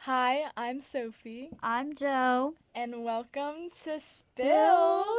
Hi, I'm Sophie, I'm Joe. and welcome to Spilled.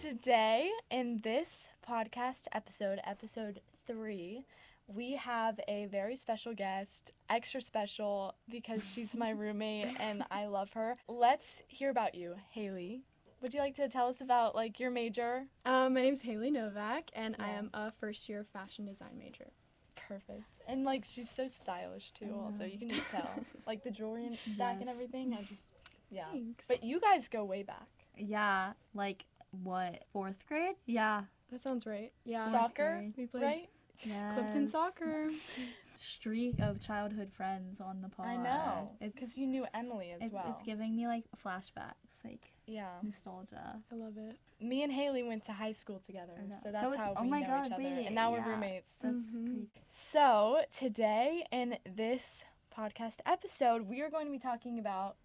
Today, in this podcast episode, episode 3, we have a very special guest, extra special because she's my roommate and I love her. Let's hear about you, Haley. Would you like to tell us about your major? My name's Haley Novak, and I Yeah. am a first-year fashion design major. Perfect. And she's so stylish too, also. You can just tell. The jewelry and stack and Yes. everything. Yeah. Thanks. But you guys go way back. Yeah, what, 4th grade? Yeah. That sounds right. Yeah. Soccer, grade. We played right? Yes. Clifton soccer. Streak of childhood friends on the pod. I know. It's Because you knew Emily as well. It's giving me flashbacks, Yeah. nostalgia. I love it. Me and Haley went to high school together, I know. so that's So how it's- oh we my know God, each other. wait, And now we're yeah. roommates. That's Mhm. crazy. So today in this podcast episode, we are going to be talking about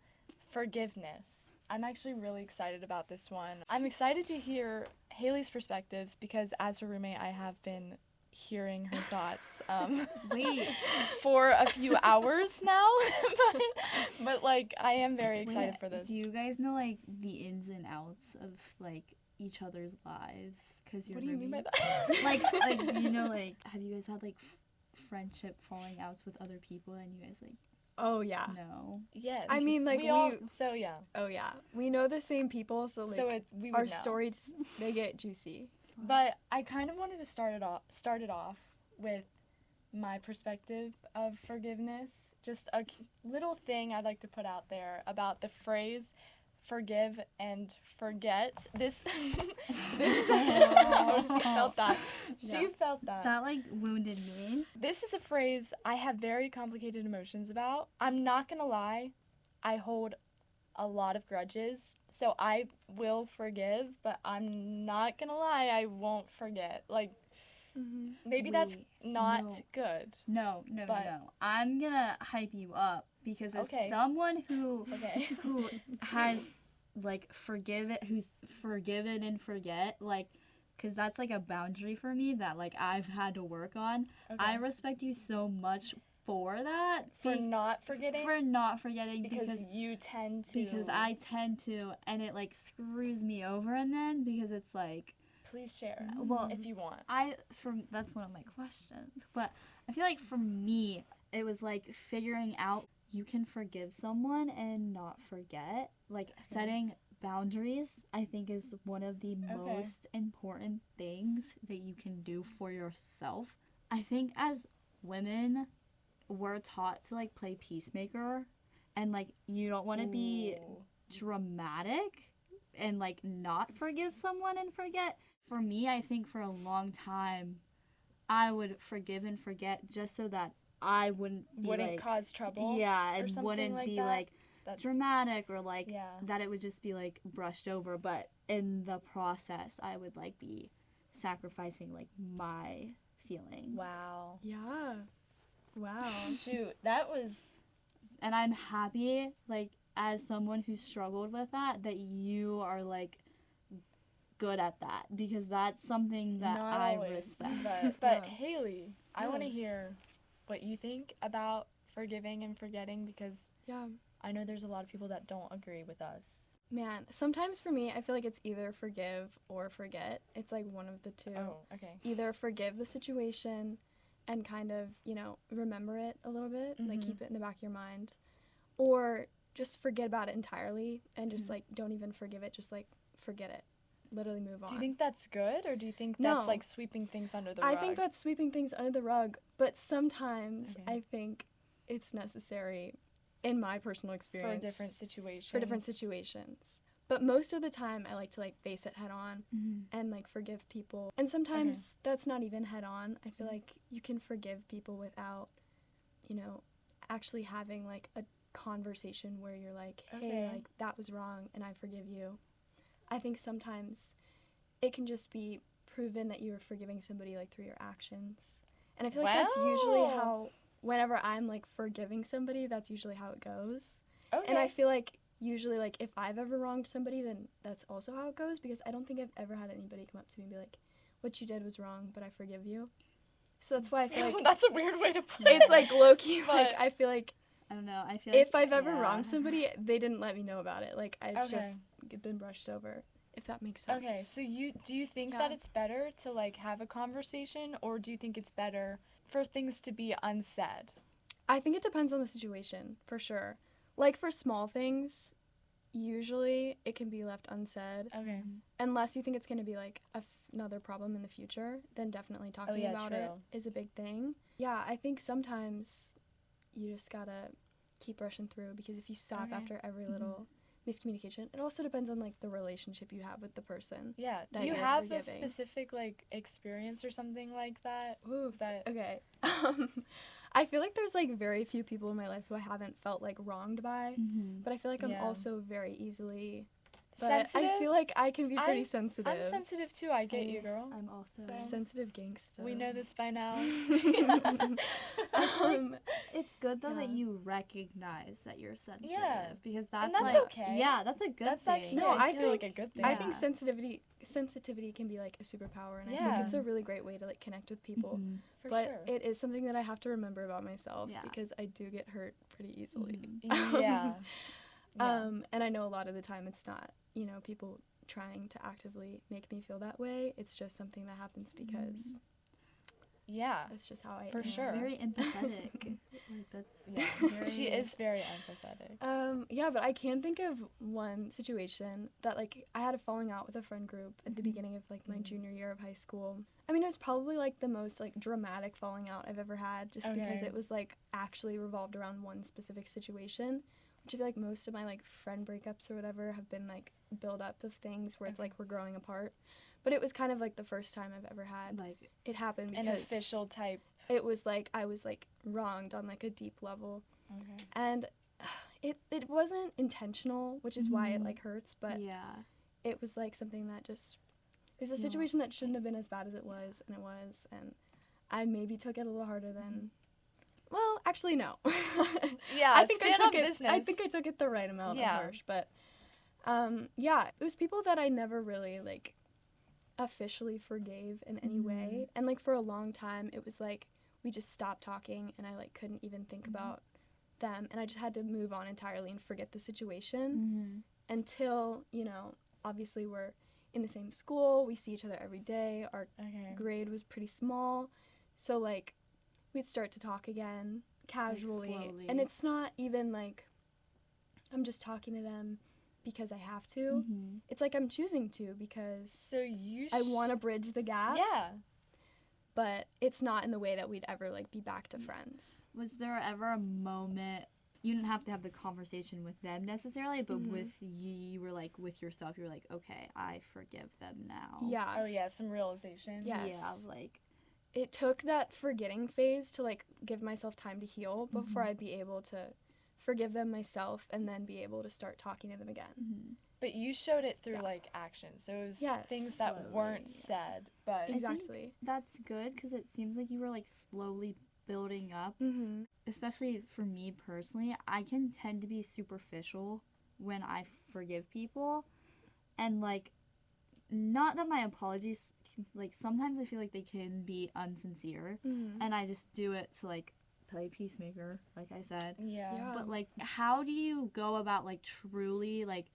forgiveness. I'm actually really excited about this one. I'm excited to hear Haley's perspectives because as her roommate, I have been hearing her thoughts Wait. for a few hours now. but I am very excited Wait, for this. Do you guys know the ins and outs of each other's lives? Cause you're What do you mean by roommates? that? Do you know have you guys had friendship falling outs with other people and you guys Oh yeah. no? Yes. I mean, we all. So yeah. Oh yeah. We know the same people, so We would our know. stories they get juicy. But I kind of wanted to start it off with my perspective of forgiveness. Just a little thing I'd like to put out there about the phrase forgive and forget. This is oh, she felt that. She Yeah. felt that. That wounded me. This is a phrase I have very complicated emotions about. I'm not going to lie. I hold a lot of grudges, so I will forgive, but I'm not gonna lie, I won't forget. Mm-hmm. Maybe that's Wait, not no. good. No. I'm gonna hype you up because as Okay. someone who Okay. who has who's forgiven and forget, because that's a boundary for me that I've had to work on. Okay. I respect you so much for that. For not forgetting? For not forgetting because you tend to. because I tend to, and it screws me over, and then because it's Please share well, if you want. that's one of my questions. But I feel for me, it was figuring out you can forgive someone and not forget. Setting boundaries, I think, is one of the most important things that you can do for yourself. I think as women, we're taught to play peacemaker, and you don't want to be Ooh. dramatic and not forgive someone and forget. For me, I think for a long time I would forgive and forget just so that I wouldn't be cause trouble. yeah, or it something wouldn't like be that. That's dramatic or yeah. that it would just be brushed over, but in the process I would be sacrificing my feelings. Wow. Yeah. Wow. Shoot, that was. And I'm happy as someone who struggled with that you are good at that, because that's something that Not I always, respect. But Yeah. Haley, I want to Yes. hear what you think about forgiving and forgetting because Yeah. I know there's a lot of people that don't agree with us. Man, sometimes for me, I feel it's either forgive or forget. It's one of the two. Oh, okay. Either forgive the situation and kind of, remember it a little bit, Mhm. keep it in the back of your mind, or just forget about it entirely and just don't even forgive it, just forget it. Literally move on. Do you think that's good or do you think No. that's sweeping things under the rug? I think that's sweeping things under the rug, but sometimes Okay. I think it's necessary in my personal for experience. different situations. For different situations. But most of the time I like to face it head on and forgive people. And sometimes that's not even head on. I feel you can forgive people without, actually having a conversation where you're hey, Okay. that was wrong and I forgive you. I think sometimes it can just be proven that you are forgiving somebody through your actions. And I feel that's usually Wow. how whenever I'm like forgiving somebody, that's usually how it goes. Okay. And I feel like usually like if I've ever wronged somebody, then that's also how it goes, because I don't think I've ever had anybody come up to me and be like, what you did was wrong, but I forgive you. So that's why I feel like That's a weird way to put it. it's like low-key, But- like I feel like I don't know. I feel if like I've ever yeah. wronged somebody, they didn't let me know about it. Like I Okay. just been brushed over, if that makes sense. Okay, so do you think Yeah. that it's better to like have a conversation, or do you think it's better for things to be unsaid? I think it depends on the situation, for sure. Like for small things, usually it can be left unsaid. Okay. Unless you think it's going to be like another problem in the future, then definitely talking yeah, about it true. is a big thing. Yeah, I think sometimes you just gotta keep rushing through, because if you stop Okay. after every little miscommunication, it also depends on like the relationship you have with the person. Yeah. Do That you you're have a forgiving. specific like experience or something like that? Ooh, That okay. I feel like there's like very few people in my life who I haven't felt like wronged by, but I feel like I'm Yeah. also very easily. But sensitive. I feel like I can be pretty I- sensitive. I'm sensitive too. I get you, girl. I'm also. So- Sensitive gangsta. We know this by now. It's good though that Yeah. you recognize that you're sensitive, Yeah. because that's that's like okay. yeah, that's a good That's thing. actually No, I I feel like think- a good thing. I think Yeah. sensitivity can be like a superpower, and I Yeah. think it's a really great way to like connect with people. Mhm. For But sure. it is something that I have to remember about myself, Yeah. because I do get hurt pretty easily. Mhm. Yeah. Yeah. And I know a lot of the time it's not, people trying to actively make me feel that way. It's just something that happens because Yeah. that's just how I For am. It's sure. very empathetic. Like that's Yeah. very, She is very empathetic. Yeah, but I can think of one situation that like I had a falling out with a friend group at the beginning of like my junior year of high school. I mean, it was probably like the most like dramatic falling out I've ever had, just because Okay. it was like actually revolved around one specific situation, which I feel like most of my like friend breakups or whatever have been like build up of things where it's Okay. like we're growing apart. But it was kind of like the first time I've ever had like it happen, because An official type. it was like I was like wronged on like a deep level. Okay. And it wasn't intentional, which is why it Mhm. like hurts, but yeah. it was like something that just it was a No. situation that shouldn't have been as bad as it was, and it was, and I maybe took it a little harder than well, actually no. Yeah. I think I stand took on it business. I think I took it the right amount Yeah. of harsh, but yeah, it was people that I never really like officially forgave in any way, and like for a long time it was like we just stopped talking, and I like couldn't even think about them, and I just had to move on entirely and forget the situation until obviously we're in the same school, we see each other every day, our Okay. grade was pretty small, so like we'd start to talk again casually, slowly. and it's not even like I'm just talking to them because I have to. It's like I'm choosing to because So you. I want to bridge the gap, Yeah. but it's not in the way that we'd ever like be back to friends. Was there ever a moment you didn't have to have the conversation with them necessarily, but with you were like with yourself, you were like, okay, I forgive them now. Yeah. Oh yeah. Some realization. Yes. Yeah, like It took that forgetting phase to like give myself time to heal before I'd be able to forgive them myself and then be able to start talking to them again. But you showed it through Yeah. like action. So it was Yes. things that Slowly, weren't yeah. said, but think- Exactly. that's good because it seems like you were like slowly building up. Mm-hmm. Especially for me personally, I can tend to be superficial when I forgive people, and like, not that my apologies, like sometimes I feel like they can be unsincere, Mm-hmm. and I just do it to like play peacemaker, like I said. yeah. Yeah. But like, how do you go about like truly like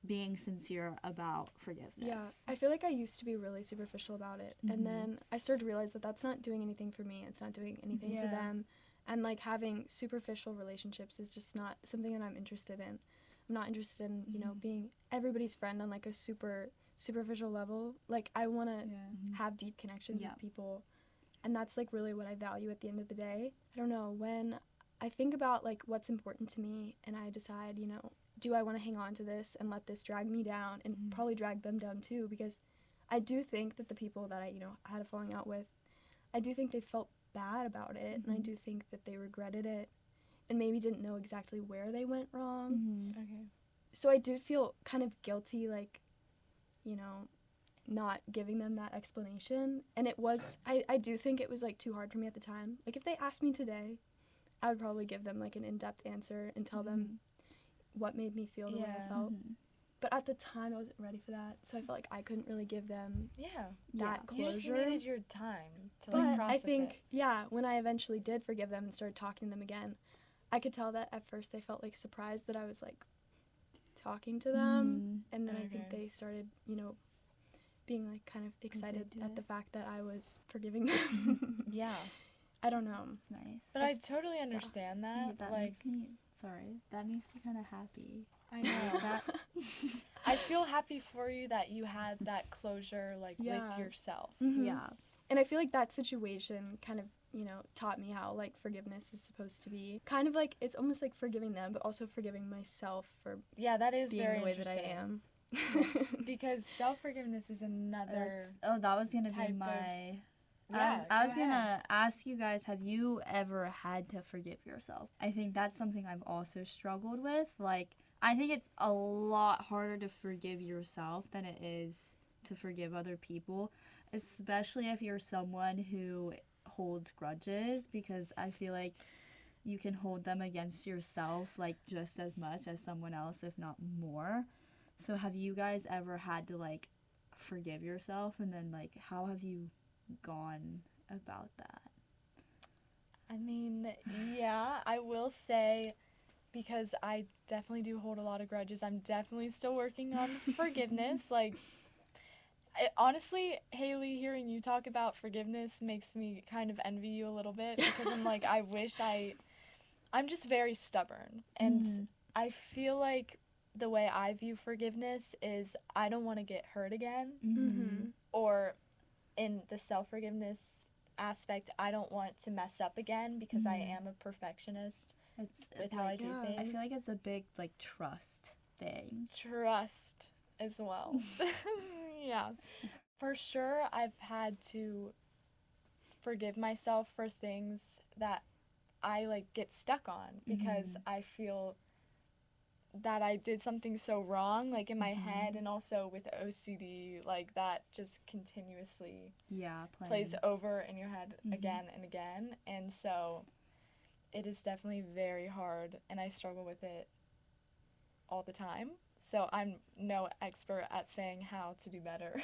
being sincere about forgiveness? Yeah, I feel like I used to be really superficial about it, and then I started to realize that that's not doing anything for me. It's not doing anything for Yeah. them, and like having superficial relationships is just not something that I'm interested in. I'm not interested in being everybody's friend on like a superficial level. Like I want to have deep connections Yeah. with people, and that's like really what I value at the end of the day. I don't know, when I think about like what's important to me, and I decide, do I want to hang on to this and let this drag me down and probably drag them down too, because I do think that the people that I had a falling out with, I do think they felt bad about it, and I do think that they regretted it and maybe didn't know exactly where they went wrong. Okay. So I did feel kind of guilty, like, not giving them that explanation. And it was, I do think it was like too hard for me at the time. Like if they asked me today, I would probably give them like an in-depth answer and tell them what made me feel the way I felt. But at the time, I wasn't ready for that, so I felt like I couldn't really give them that closure. You just needed your time to But like process I think, it. when I eventually did forgive them and started talking to them again, I could tell that at first they felt like surprised that I was like talking to them, and then I think they started, being like kind of excited at the fact that I was forgiving them. Yeah. I don't know. It's nice. But I totally understand that. That like, makes me, that makes me kind of happy. I know. I feel happy for you that you had that closure, like, with yourself. Mm-hmm. Yeah. And I feel like that situation kind of, taught me how, like, forgiveness is supposed to be. Kind of like, it's almost like forgiving them, but also forgiving myself for that is being very the way that I interesting. am. Because self-forgiveness is another that was going to be type my... Yeah, I was go going ahead. to ask you guys, have you ever had to forgive yourself? I think that's something I've also struggled with. Like, I think it's a lot harder to forgive yourself than it is to forgive other people, especially if you're someone who holds grudges, because I feel like you can hold them against yourself, like, just as much as someone else, if not more. So have you guys ever had to, like, forgive yourself, and then, like, how have you gone about that? I mean, yeah, I will say, because I definitely do hold a lot of grudges, I'm definitely still working on forgiveness. Like, honestly, Haley, hearing you talk about forgiveness makes me kind of envy you a little bit, because I'm like, I'm just very stubborn. And I feel like the way I view forgiveness is I don't want to get hurt again. Mm-hmm. Or in the self-forgiveness aspect, I don't want to mess up again, because I am a perfectionist with how I do things. I feel like it's a big, like, trust thing. Trust as well. Yeah. For sure, I've had to forgive myself for things that I, like, get stuck on, because I feel that I did something so wrong, like, in my head, and also with OCD, like, that just continuously plays over in your head again and again. And so it is definitely very hard, and I struggle with it all the time. So I'm no expert at saying how to do better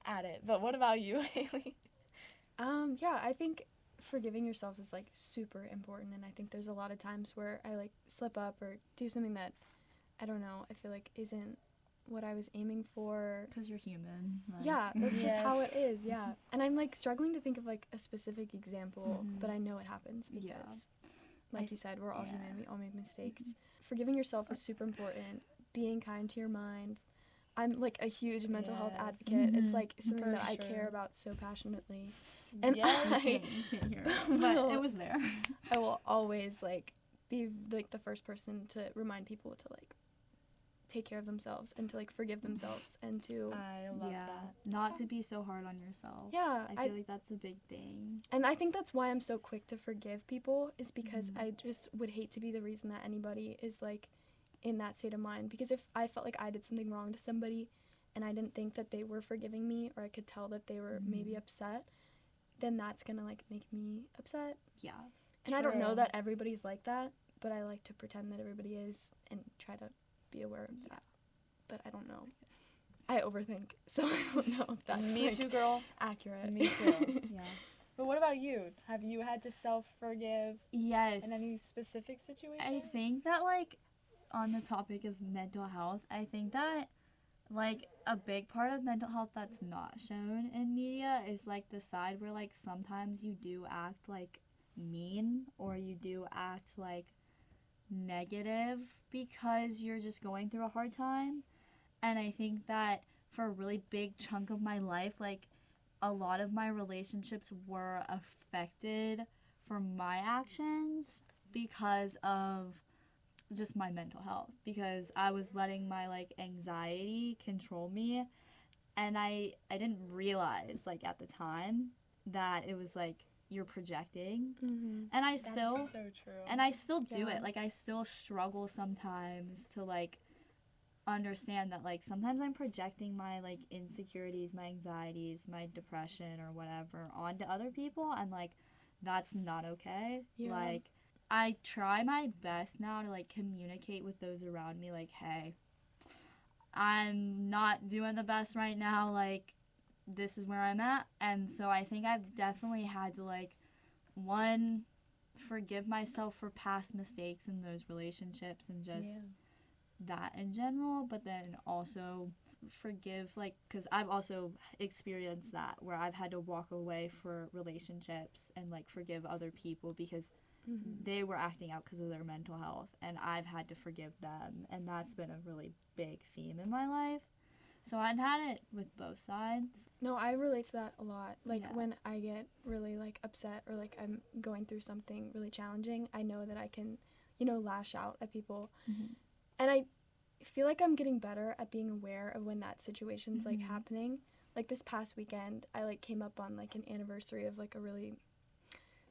at it. But what about you, Haley? I think forgiving yourself is, like, super important, and I think there's a lot of times where I, like, slip up or do something that, I don't know, I feel like isn't what I was aiming for. Because you're human. Like. Yeah, that's just how it is, yeah. And I'm, like, struggling to think of, like, a specific example, but I know it happens because, like you said, we're all human, we all make mistakes. Forgiving yourself is super important, being kind to your mind. I'm, like, a huge mental health advocate. It's, like, something that I care about so passionately. And you can't hear it, but it was there. I will always, like, be, like, the first person to remind people to, like, take care of themselves and to, like, forgive themselves and to... I love that. Not to be so hard on yourself. Yeah. I feel like that's a big thing. And I think that's why I'm so quick to forgive people, is because I just would hate to be the reason that anybody is, like, in that state of mind. Because if I felt like I did something wrong to somebody and I didn't think that they were forgiving me, or I could tell that they were maybe upset, then that's gonna, like, make me upset. Yeah. And I don't know that everybody's like that, but I like to pretend that everybody is and try to be aware of that. But I don't know. I overthink, so I don't know if that's Me like, too, girl. accurate. Me too. Yeah. But what about you? Have you had to self-forgive Yes. in any specific situation? I think that, like, on the topic of mental health, I think that, like, a big part of mental health that's not shown in media is, like, the side where, like, sometimes you do act, like, mean, or you do act, like, negative because you're just going through a hard time. And I think that for a really big chunk of my life, like, a lot of my relationships were affected from my actions because of just my mental health, because I was letting my, like, anxiety control me, and I didn't realize, like, at the time that it was, like, you're projecting. And I still That's so true. and I still do it. Like, I still struggle sometimes to, like, understand that, like, sometimes I'm projecting my, like, insecurities, my anxieties, my depression or whatever onto other people, and, like, that's not okay. Yeah. Like, I try my best now to, like, communicate with those around me, like, hey, I'm not doing the best right now, like, this is where I'm at. And so I think I've definitely had to, like, one, forgive myself for past mistakes in those relationships and just that in general, but then also forgive, like, because I've also experienced that where I've had to walk away for relationships and, like, forgive other people because they were acting out because of their mental health, and I've had to forgive them, and that's been a really big theme in my life. So I've had it with both sides. No, I relate to that a lot. Like, Yeah. when I get really, like, upset or, like, I'm going through something really challenging, I know that I can, you know, lash out at people. And I feel like I'm getting better at being aware of when that situation's, like, happening. Like, this past weekend, I, like, came up on, like, an anniversary of, like,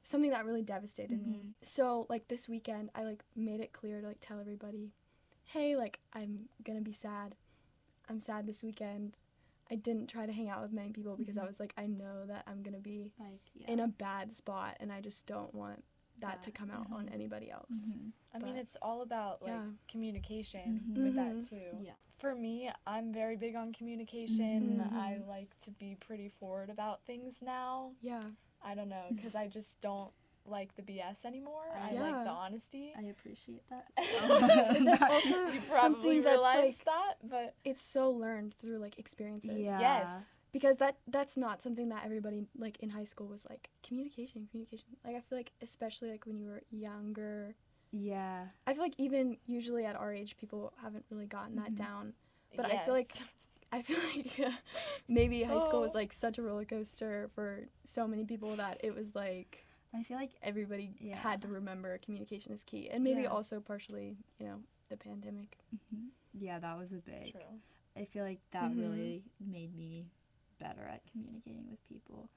something that really devastated me. So, like, this weekend, I, like, made it clear to, like, tell everybody, hey, like, I'm gonna be sad. I'm sad this weekend. I didn't try to hang out with many people because I was like, I know that I'm gonna be Like, in a bad spot, and I just don't want that to come out on anybody else. I mean, it's all about, like, communication Mhm. with that, too. Yeah. For me, I'm very big on communication. I like to be pretty forward about things now. Yeah. I don't know, because I just don't like the BS anymore. I Yeah. like the honesty. I appreciate that. That's also You probably something that's, realize like, that, but it's so learned through, like, experiences. Yeah. yes. Because that's not something that everybody, like, in high school was like, communication. Like, I feel like, especially, like, when you were younger, Yeah. I feel like even usually at our age, people haven't really gotten that down. But yes. I feel like maybe high school was, Oh. like, such a roller coaster for so many people that it was, like, I feel like everybody Yeah. had to remember communication is key. And maybe Yeah. also partially, you know, the pandemic. yeah, that was a big. True. I feel like that really made me better at communicating with people.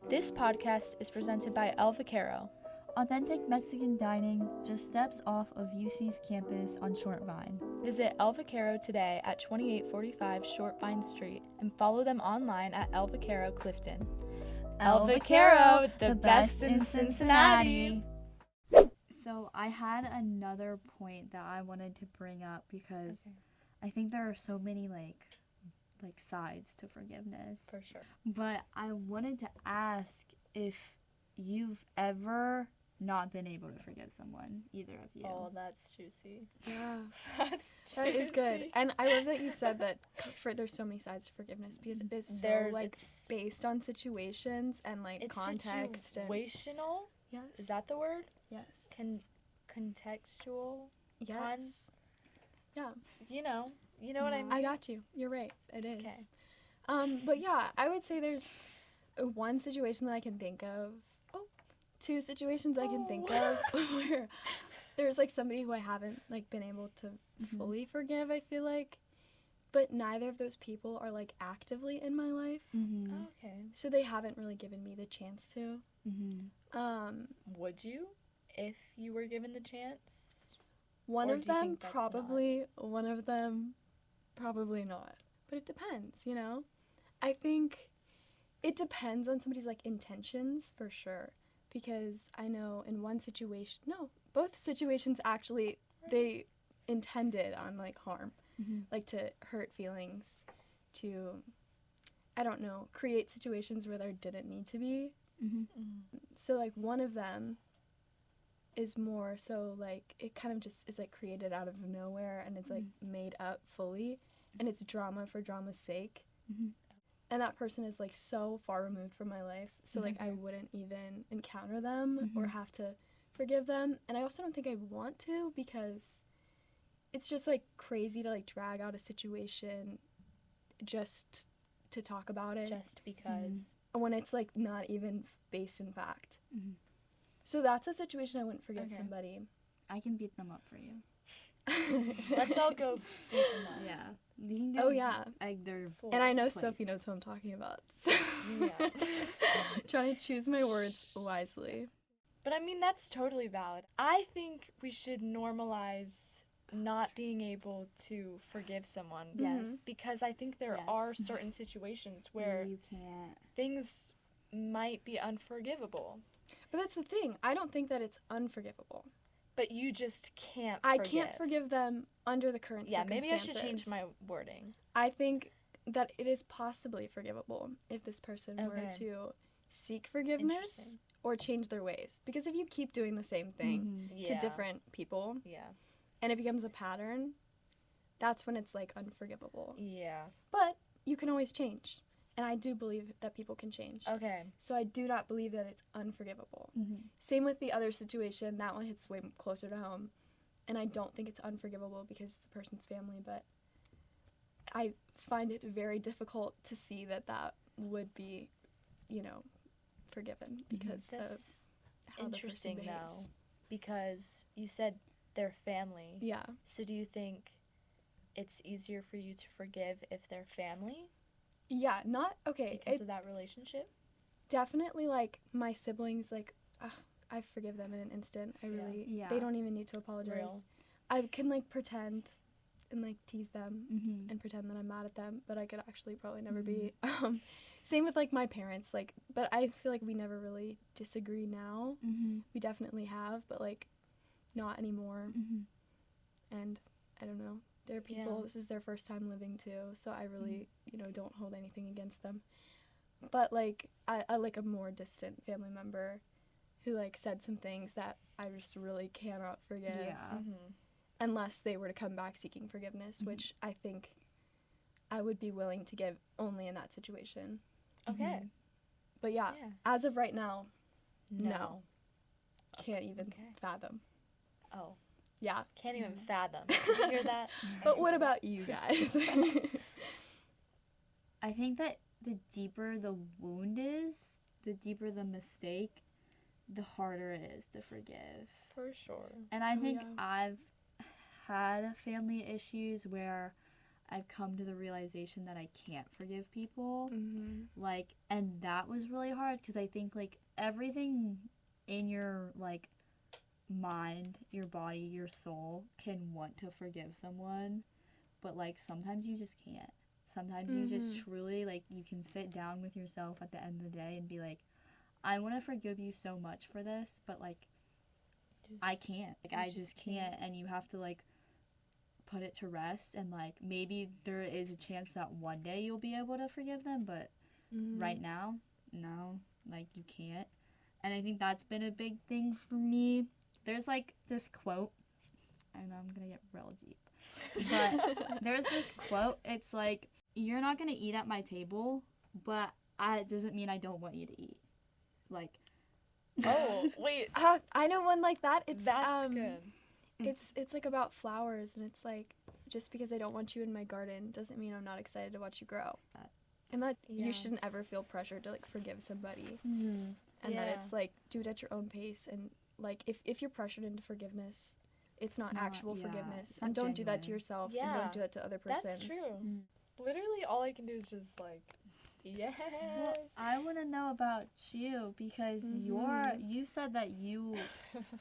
This podcast is presented by El Vaquero. Authentic Mexican dining just steps off of UC's campus on Short Vine. Visit El Vaquero today at 2845 Short Vine Street and follow them online at El Vaquero Clifton. El Vaquero, the best in Cincinnati. So I had another point that I wanted to bring up because I think there are so many like sides to forgiveness. For sure. But I wanted to ask if you've ever not been able to forgive someone, either of you. Oh, that's juicy. Yeah. That's juicy. That is good. And I love that you said that there's so many sides to forgiveness because it is so, like, it's based on situations and, like, it's context. situational. Yes. Is that the word? Yes. Contextual. Yes. Yeah. You know what I mean? I got you. You're right. It is. Okay. But yeah, I would say there's one situation that I can think of. Two situations I can think of where there's, like, somebody who I haven't, like, been able to fully forgive, I feel like. But neither of those people are, like, actively in my life. Okay. So they haven't really given me the chance to. Would you, if you were given the chance? One Or of do you them think that's probably, one of them probably not. But it depends, you know? I think it depends on somebody's, like, intentions for sure. Because I know in one situation, both situations actually, they intended on, like, harm. Like, to hurt feelings, to, I don't know, create situations where there didn't need to be. So, like, one of them is more so, like, it kind of just is, like, created out of nowhere and it's, like, made up fully. And it's drama for drama's sake. And that person is, like, so far removed from my life. So, like, I wouldn't even encounter them or have to forgive them. And I also don't think I want to because it's just, like, crazy to, like, drag out a situation just to talk about it. Just because. When it's, like, not even based in fact. So that's a situation I wouldn't forgive somebody. I can beat them up for you. Let's all go beat them up. Yeah. You can Oh, yeah. Like, they're And I know place. Sophie knows who I'm talking about. So Yeah. trying to choose my words wisely. But I mean, that's totally valid. I think we should normalize not being able to forgive someone. Yes. Because I think there Yes. are certain situations where you can't. things might be unforgivable. But that's the thing. I don't think that it's unforgivable. But you just can't I forgive. can't forgive them under the current circumstances. Maybe I should change my wording. I think that it is possibly forgivable if this person were Okay. to seek forgiveness Interesting. or change their ways. Because if you keep doing the same thing to different people Yeah. and it becomes a pattern, that's when it's like unforgivable. Yeah. But you can always change. And I do believe that people can change. Okay. So I do not believe that it's unforgivable. Mm-hmm. Same with the other situation. That one hits way closer to home. And I don't think it's unforgivable because it's the person's family, but I find it very difficult to see that that would be, forgiven because That's of how interesting, the person behaves. though, because you said they're family. Yeah. So do you think it's easier for you to forgive if they're family Yeah, not, okay, because of that relationship? definitely, like, my siblings, like, I forgive them in an instant. I really, Yeah. they don't even need to apologize. Real. I can, like, pretend and, like, tease them Mm-hmm. and pretend that I'm mad at them, but I could actually probably never be. Same with, like, my parents, like, but I feel like we never really disagree now. Mm-hmm. We definitely have, but, like, not anymore. Mm-hmm. And I don't know. They're people, Yeah. this is their first time living too, so I really, don't hold anything against them. But, like, I like a more distant family member who, like, said some things that I just really cannot forgive. Yeah. Unless they were to come back seeking forgiveness, which I think I would be willing to give only in that situation. Okay. But yeah, Yeah. as of right now, No. no. Can't even Okay. fathom. Oh, Yeah. can't even fathom. Did you hear that? But what about you guys? I think that the deeper the wound is, the deeper the mistake, the harder it is to forgive. For sure. And I Oh, think yeah. I've had family issues where I've come to the realization that I can't forgive people. Like, and that was really hard because I think, like, everything in your, like, mind, your body, your soul can want to forgive someone, but, like, sometimes you just can't. Sometimes you just truly, like, you can sit down with yourself at the end of the day and be like, I want to forgive you so much for this, but, like, I can't. Like, I just can't. And you have to, like, put it to rest. And, like, maybe there is a chance that one day you'll be able to forgive them, but right now, no, like, you can't. And I think that's been a big thing for me. There's, like, this quote. I know I'm going to get real deep. But there's this quote. It's like, you're not going to eat at my table, but it doesn't mean I don't want you to eat. Like, Oh, wait. I know one like that. It's That's good. It's like about flowers, and it's like, just because I don't want you in my garden doesn't mean I'm not excited to watch you grow. And that Yeah. you shouldn't ever feel pressured to, like, forgive somebody. mm-hmm. And that Yeah. it's like, do it at your own pace. And, like, if you're pressured into forgiveness, it's not not- actual yeah, forgiveness. it's not And don't do that to genuine. yourself. And Yeah. don't do that to other person. That's true. Mm. Literally, all I can do is just, like, yes. Well, I want to know about you because you said that you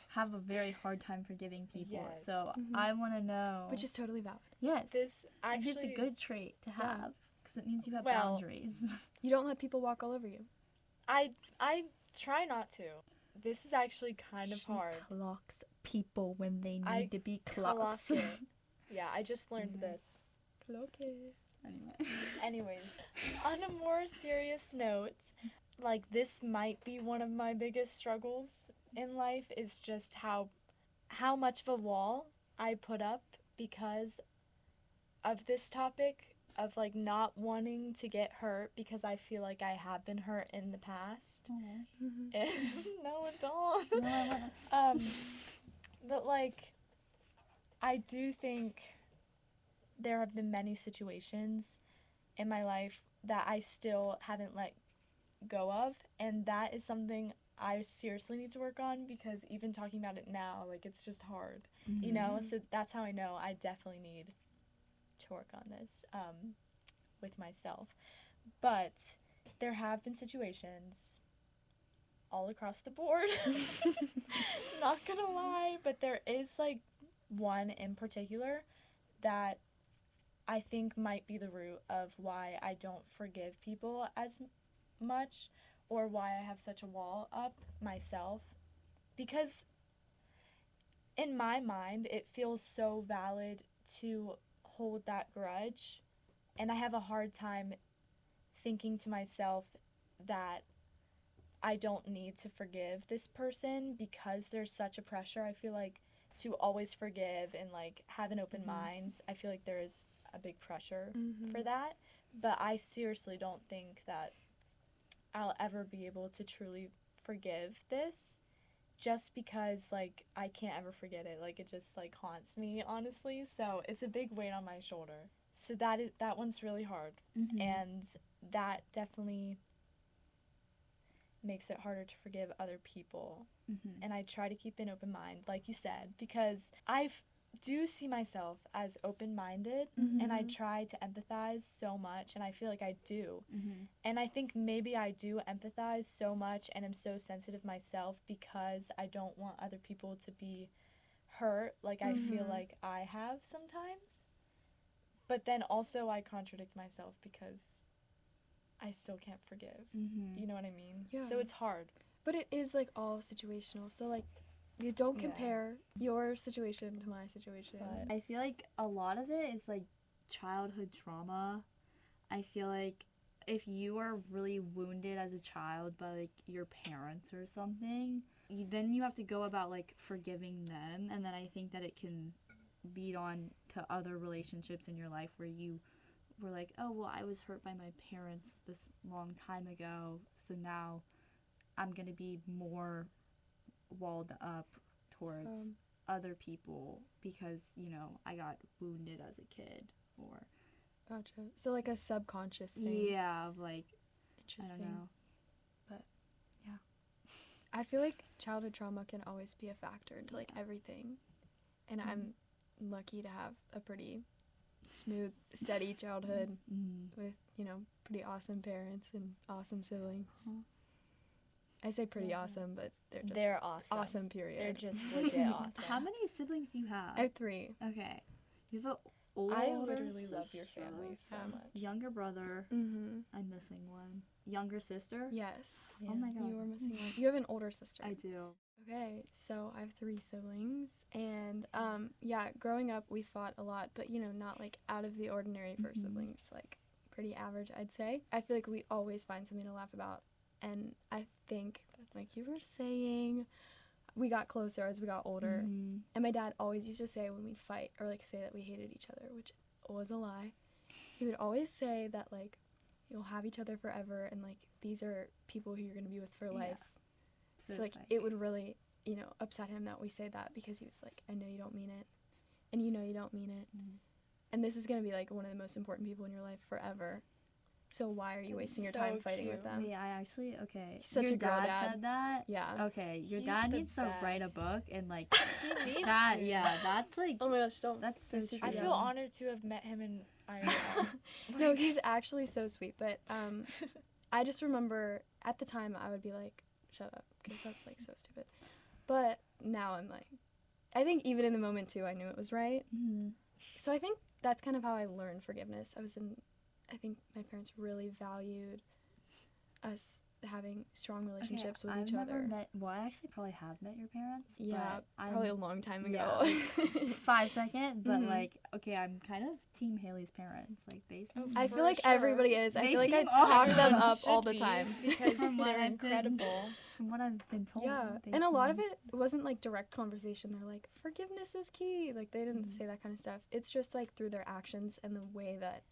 have a very hard time forgiving people. Yes. So I want to know. Which is totally valid. yes, This I actually. think it's a good trait to have because it means you have Well- boundaries. You don't let people walk all over you. I try not to. This is actually kind of hard. Clocks people when they need I to be Clock clocked. it. Yeah, I just learned this. Okay. Anyway. Anyways, on a more serious note, like, this might be one of my biggest struggles in life is just how much of a wall I put up because of this topic of, like, not wanting to get hurt because I feel like I have been hurt in the past. No, don't. But, like, I do think there have been many situations in my life that I still haven't let go of, and that is something I seriously need to work on because even talking about it now, like, it's just hard, you know? So that's how I know I definitely need to work on this with myself. But there have been situations all across the board, not gonna lie, but there is, like, one in particular that I think might be the root of why I don't forgive people as much or why I have such a wall up myself, because in my mind it feels so valid to hold that grudge, and I have a hard time thinking to myself that I don't need to forgive this person because there's such a pressure, I feel like, to always forgive and like have an open mind. I feel like there is a big pressure for that, but I seriously don't think that I'll ever be able to truly forgive this, just because like I can't ever forget it. Like it just like haunts me, honestly. So it's a big weight on my shoulder. So that one's really hard. And that definitely makes it harder to forgive other people. And I try to keep an open mind, like you said, because I do see myself as open-minded, and I try to empathize so much, and I feel like I do. And I think maybe I do empathize so much and am so sensitive myself because I don't want other people to be hurt like I feel like I have sometimes. But then also I contradict myself because I still can't forgive. You know what I mean? Yeah. So it's hard. But it is like all situational. So like you don't compare your situation to my situation. But I feel like a lot of it is like childhood trauma. I feel like if you are really wounded as a child by like your parents or something, then you have to go about like forgiving them, and then I think that it can lead on to other relationships in your life where you were like, oh well, I was hurt by my parents this long time ago, so now I'm gonna be more walled up towards other people because, you know, I got wounded as a kid, or Gotcha. So like a subconscious thing. yeah, of like, Interesting. I don't know, but yeah. I feel like childhood trauma can always be a factor into like everything. And I'm lucky to have a pretty smooth, steady childhood with, you know, pretty awesome parents and awesome siblings. I say pretty awesome, but they're just awesome. awesome, period. They're just legit awesome. How many siblings do you have? I have 3. Okay. You have a older I literally love your sister, family so much. younger brother. I'm missing one. Younger sister? Yes. Oh my god. You were missing one. You have an older sister. I do. Okay, so I have 3 siblings, and yeah, growing up we fought a lot, but you know, not like out of the ordinary for siblings, like pretty average, I'd say. I feel like we always find something to laugh about, and I think, like you were saying, we got closer as we got older, and my dad always used to say when we'd fight, or like say that we hated each other, which was a lie, he would always say that like, you'll have each other forever, and like, these are people who you're going to be with for life. So like it would really, you know, upset him that we say that, because he was like, I know you don't mean it, and you know you don't mean it, and this is gonna be like one of the most important people in your life forever. So why are you wasting your time fighting with them? Wait, I actually He's such your a girl dad. said that. Yeah. Okay, your He's dad the needs to write a best. book and like He needs that. to. Yeah, that's like Oh my gosh, don't. that's so This is true. I feel honored to have met him in IRL. No, he's actually so sweet, but I just remember at the time I would be like, shut up, because that's like so stupid. But now I'm like, I think even in the moment too, I knew it was right. So I think that's kind of how I learned forgiveness. I think my parents really valued us having strong relationships with each other. Well, I actually probably have met your parents. Yeah, but probably a I'm, long time yeah, ago. like 5 seconds, but like, okay, I'm kind of team Haley's parents. Like they seem I For feel like sure. everybody is. I They feel like I seem talk them awesome. up all Should the be, time. because From what they're I've been- incredible. from what I've been told. Yeah, they and a lot of seem- it wasn't like direct conversation. They're like, forgiveness is key. Like, they didn't say that kind of stuff. It's just like through their actions and the way that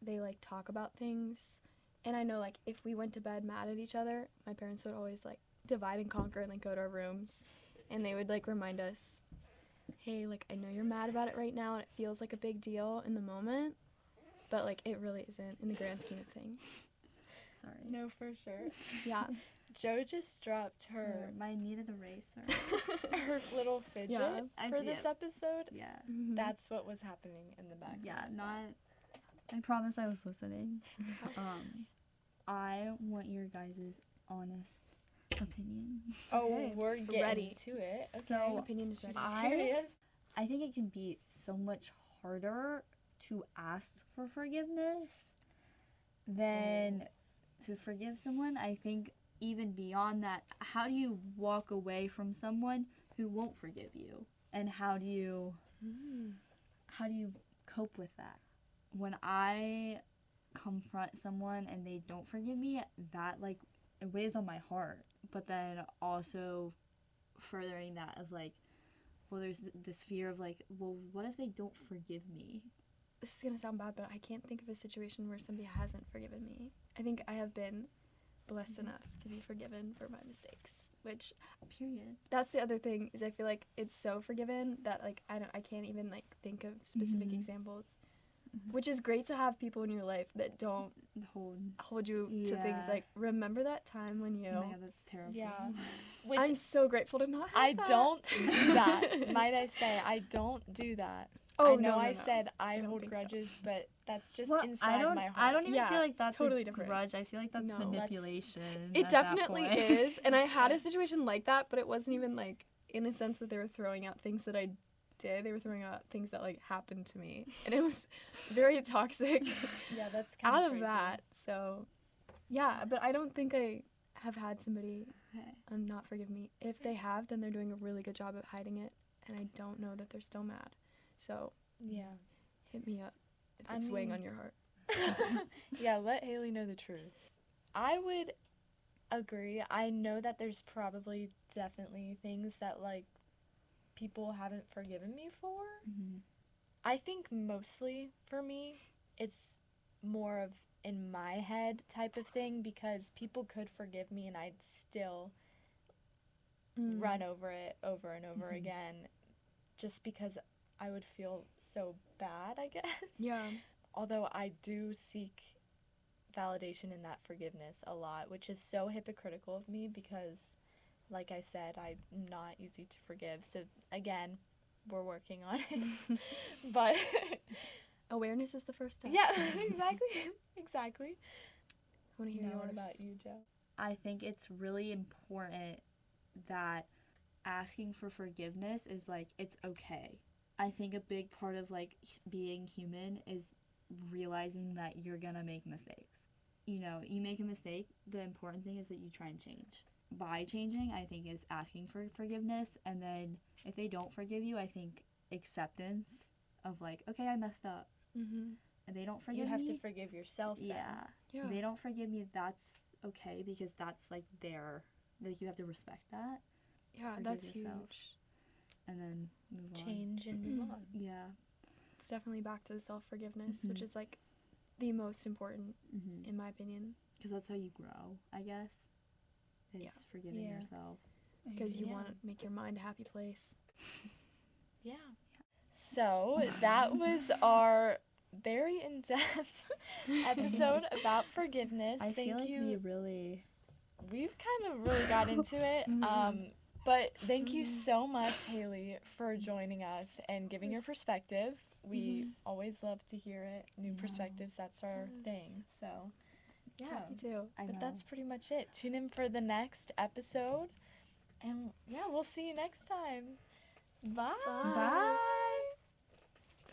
they like talk about things. And I know like if we went to bed mad at each other, my parents would always like divide and conquer and like go to our rooms, and they would like remind us, hey, like I know you're mad about it right now and it feels like a big deal in the moment, but like it really isn't in the grand scheme of things. Sorry. No, for sure. Yeah. Joe just dropped her My needed eraser. her little fidget Yeah. for this episode. Yeah. That's what was happening in the background. Yeah, not. I promise I was listening. I want your guys' honest opinion. Oh, Okay, we're getting ready. to it. Okay. So, Opinion is ready. Serious? I think it can be so much harder to ask for forgiveness than to forgive someone, I think even beyond that, how do you walk away from someone who won't forgive you? And how do you cope with that? When I confront someone and they don't forgive me, that like it weighs on my heart. But then also furthering that of like, well, there's this fear of like, well, what if they don't forgive me? This is gonna sound bad, but I can't think of a situation where somebody hasn't forgiven me. I think I have been blessed enough to be forgiven for my mistakes, which Period. that's the other thing is I feel like it's so forgiven that like I can't even like think of specific examples, which is great to have people in your life that don't hold you to things like remember that time when you. Oh my God, that's terrible. Yeah. Which I'm so grateful to not have I that. don't do that. Might I say, I don't do that. Oh, I know no, I no. said I don't hold think so. grudges, but that's just Well, inside my heart. I don't even Yeah, feel like that's totally a different. grudge. I feel like that's No. That's- manipulation. It at that definitely point. is, and I had a situation like that, but it wasn't even like in the sense that they were throwing out things that I did. They were throwing out things that like happened to me, and it was very toxic. Yeah, that's kind out of of crazy. that. So, yeah, but I don't think I have had somebody not forgive me. If they have, then they're doing a really good job of hiding it, and I don't know that they're still mad. So, Yeah. hit me up if I it's weighing mean- on your heart. Yeah, let Haley know the truth. I would agree. I know that there's probably definitely things that like people haven't forgiven me for. I think mostly for me, it's more of in my head type of thing because people could forgive me and I'd still run over it over and over again just because I would feel so bad, I guess. Yeah. Although I do seek validation in that forgiveness a lot, which is so hypocritical of me because, like I said, I'm not easy to forgive. So, again, we're working on it. But, Awareness is the first step. yeah, exactly. I want to hear Now, yours. what about you, Joe? I think it's really important that asking for forgiveness is like, it's okay. I think a big part of like being human is realizing that you're gonna make mistakes. You know, you make a mistake, the important thing is that you try and change. By changing, I think, is asking for forgiveness, and then if they don't forgive you, I think acceptance of like, okay, I messed up, Mm-hmm. and they don't forgive You have me. to forgive yourself then. Yeah. They don't forgive me, that's okay, because that's like like you have to respect that. Yeah, Forgive that's yourself. huge. And then move on. Change and move on. Yeah. It's definitely back to the self-forgiveness, which is like the most important in my opinion, Because that's how you grow, I guess. Is Yeah. forgiving Yeah. yourself. because you Yeah. want to make your mind a happy place. Yeah. So that was our very in-depth episode about forgiveness. I Thank feel like you. We've kind of really got into it. But thank you so much, Haley, for joining us and giving your perspective. We always love to hear it. New perspectives, that's our thing. So, yeah. Me too. But that's pretty much it. Tune in for the next episode. And yeah, we'll see you next time. Bye. Bye.